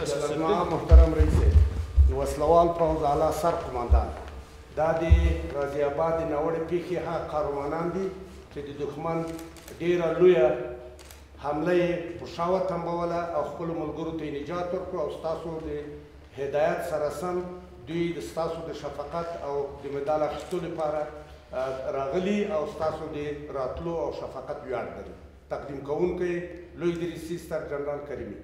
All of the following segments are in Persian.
محترم رئیس وسلوال پوځ اعلی سر قماندان دا د غازي آباد د ناوړه پیښې هغه قهرمانان دي چې د دښمن ډېره لویه حمله یې په شا وتمبوله او خپلو ملګرو ته یې نجات ورکړو او ستاسو د هدایت سره سم دوی د ستاسو د شفقت او د مډال اخیستلو لپاره راغلي او ستاسو د راتلو او شفقت ویاړ لري. تقدیم کوونکی لوی دریسي ستر جنرال کریمي.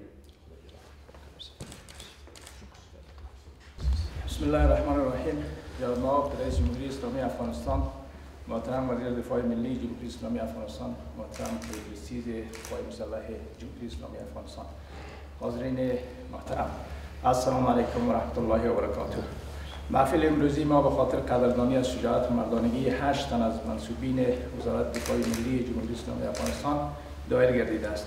بسم الله الرحمن الرحیم. جناب نائب رئیس جمهوری اسلامی افغانستان، محترم وزیر دفاع ملی جمهوری اسلامی افغانستان، محترم رئیس دفاع مسلح جمهوری اسلامی افغانستان، حاضرین محترم، السلام علیکم و رحمت الله و برکاته. محفل امروزی ما به خاطر قدردانی از شجاعت و مردانگی 8 تن از منصوبین وزارت دفاع ملی جمهوری اسلامی افغانستان دایر گردیده است.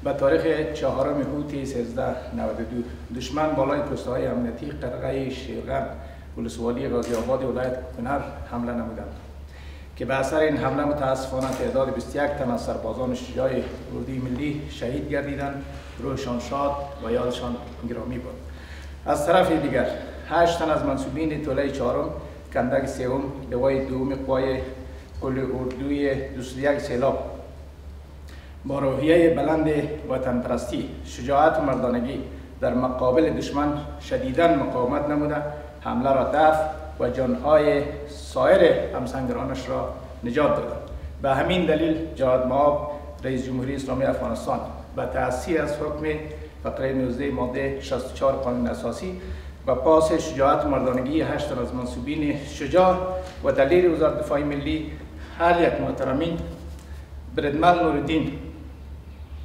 به تاریخ 4 هوت 1392 دشمن بالای پست‌های امنیتی قرقه شیرغن ولسوالی غازی آباد ولایت کنر حمله نمودند که به اثر این حمله متاسفانه تعداد 21 تن از سربازان شجاع اردوی ملی شهید گردیدند. روحشان شاد و یادشان گرامی بود. از طرف دیگر 8 تن از منصوبین توله 4 کندک 3 لوای 2 قوای کل اردوی 21 سیلاب با روحیه بلند وطن پرستی، شجاعت و مردانگی در مقابل دشمن شدیداً مقاومت نموده حمله را دفع و جانهای سایر همسنگرانش را نجات دادند. به همین دلیل جناب نائب رئیس جمهوری اسلامی افغانستان به تأسیس از حکم فقره 19 ماده 64 قانون اساسی و پاس شجاعت و مردانگی 8 تن از منصوبین شجاع و دلیر وزارت دفاع ملی هر یک محترمین بردمل نوردین،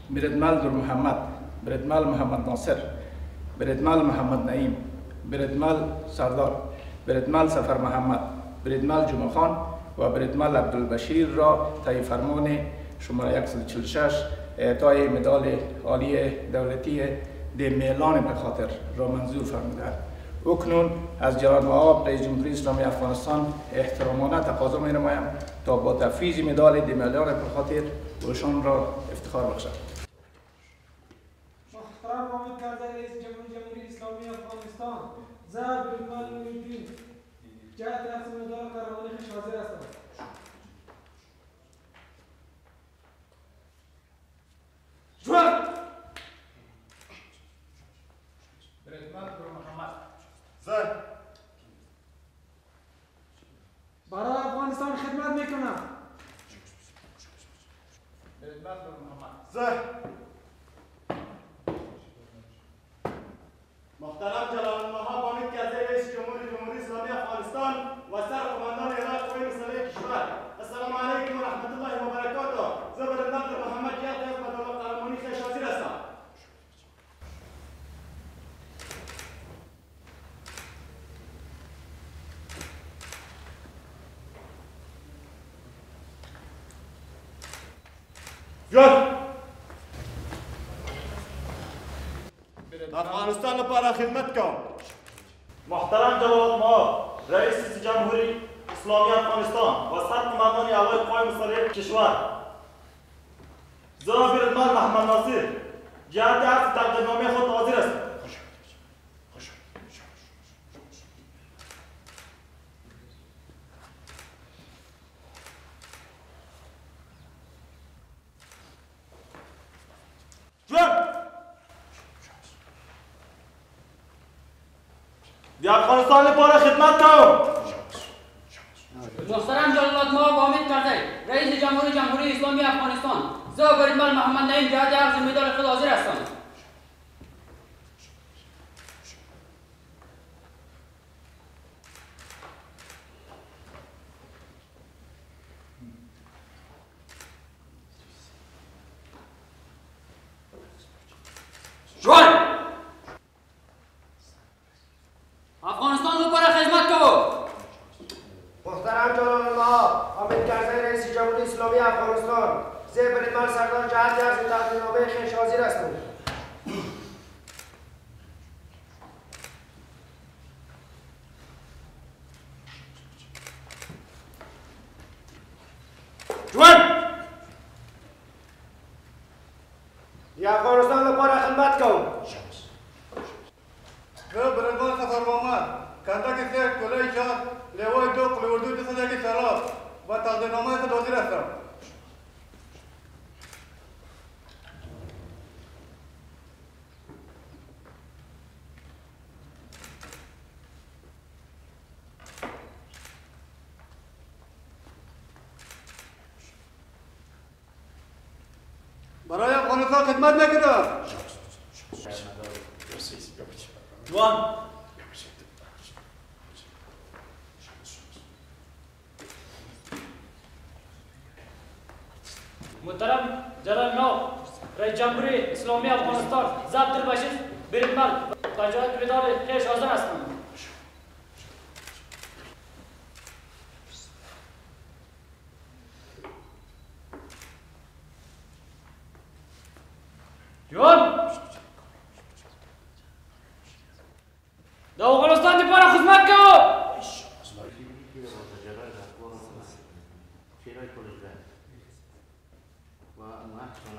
بردمل در محمد، بردمل محمد ناصر، بردمل محمد نعیم، بردمل سردار، بردمل سفر محمد، بردمل جمعه خان و بردمل عبدالبشیر را طی فرمان شماره 146 اعطای مدال عالی دولتی د میلان به خاطر را منظور فرمودند. اکنون از جناب نائب رئیس جمهوری اسلامی افغانستان احترامانه تقاضا می نمایم تا با تفویض مدال د میلان به خاطر ایشان را افتخار بخشد. محترم حامد کرزی رئیس جمهوری اسلامی افغانستان، زهر بردمل نوردین جهت تقسیم مدال قهرمانی خویش حاضر هستم. جوان بردمل در محمد زن برای افغانستان خدمت میکنم. بردمل در محمد زن محترم جلال المحاب حامد کرزی رئیس جمهوری اسلامی افغانستان و سر قماندان اداره قوای مسلح کشور، السلام علیکم و رحمت الله و برکاته. زه بردمل در محمد جهت از مدال قهرمانی خویش حاضر هستم. جان افغانستان لپاره خدمت کوم. محترم جلال المحاب رئیس جمهوری اسلامی افغانستان و سرقماندان اعلای قوای مسلح کشور، زه بردمل محمد ناصر جهت عرض تقدیرنامه خود حاضر هستم. د افغانستان لپاره خدمت کوم. محترم جلال نائب حامد کرزی رئیس جمهوری اسلامی افغانستان، زه بردمل محمد نعیم جهت عرض مدال خود حاضر هستم. جوان افغانستان لپاره خدمت کوم. محترم جلال المحاب حامد کرزی رئیس جمهوری اسلامی افغانستان، زه بردمل سردار جهت عرض تقدیرنامه خویش حاضر هستم. جوان د افغانستان لپاره خدمت کوم. برادمان سفر محمد کندک سیخ کلای چار لیوای دو قلوردو دسته سلام و تقدیرنامه صد وزیر هستم. برای افغانستان خدمت نکردم. جوان محترم جلال نو رئیس جمهوری اسلامی افغانستان ضبط البشیر بریدمل تا جای کردار خیش حاضر هستم. جوان در افغانستان دی پارا خدمت کو. و محسن